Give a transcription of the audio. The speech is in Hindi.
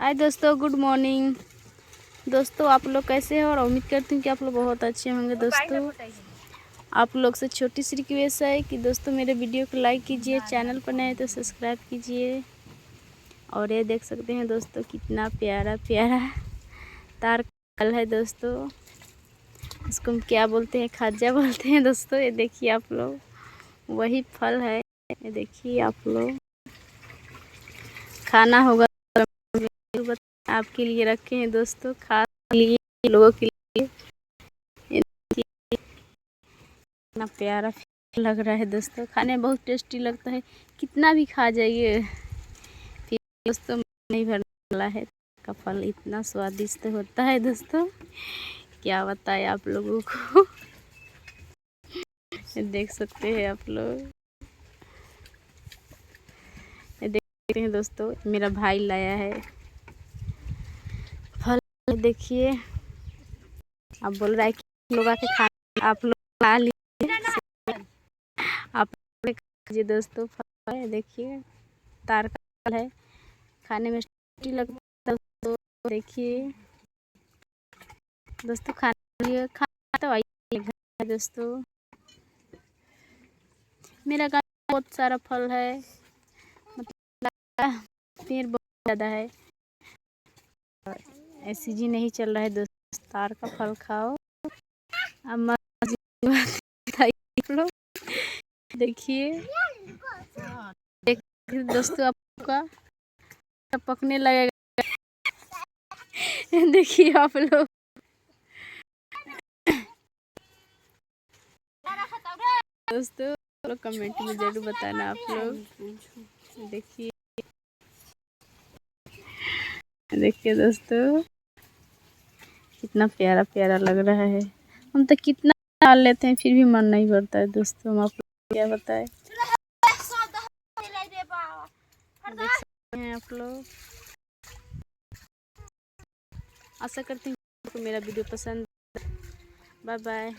हाय दोस्तों, गुड मॉर्निंग। दोस्तों आप लोग कैसे हो और उम्मीद करती हूँ कि आप लोग बहुत अच्छे होंगे। दोस्तों आप लोग से छोटी सी रिक्वेस्ट है कि दोस्तों मेरे वीडियो को लाइक कीजिए, चैनल पर नए तो सब्सक्राइब कीजिए। और ये देख सकते हैं दोस्तों कितना प्यारा प्यारा तार फल है दोस्तों। इसको हम क्या बोलते हैं, खज्जा बोलते हैं दोस्तों। ये देखिए आप लोग, वही फल है। ये देखिए आप लोग, खाना होगा आपके लिए रखे हैं दोस्तों, खास के लिए, लोगों के लिए। ये देखिए कितना प्यारा लग रहा है दोस्तों, खाने में बहुत टेस्टी लगता है। कितना भी खा जाइए फिर दोस्तों नहीं भरने वाला है। का फल इतना स्वादिष्ट होता है दोस्तों, क्या बताएं आप लोगों को। देख सकते हैं आप लोग, ये देखते हैं दोस्तों, मेरा भाई लाया है फल। देखिए आप बोल रहा है कि लोग आके खा, आप लोग खा लीजिए, आप लोग खा दोस्तों। फल है देखिए, तार का फल है, खाने में टेस्टी लगता है दोस्तों। देखिए दोस्तों, खाने लिए खा तो आइए घर दोस्तों। मेरा गाँव बहुत सारा फल है, मतलब पेड़ बहुत ज़्यादा है। ऐसी जी नहीं चल रहा है दोस्तों, तार का फल खाओ। अब देखिए दोस्तों, आपका पकने लगेगा। देखिए आप लोग, दोस्तों लोग कमेंट में जरूर बताना आप लोग। देखिए देखिए दोस्तों कितना प्यारा प्यारा लग रहा है। हम तो कितना डाल लेते हैं फिर भी मन नहीं भरता है दोस्तों। हम आप लोग क्या बताएं, देख सकते हैं आप लोग। आशा करती हूँ आपको मेरा वीडियो पसंद। Bye bye.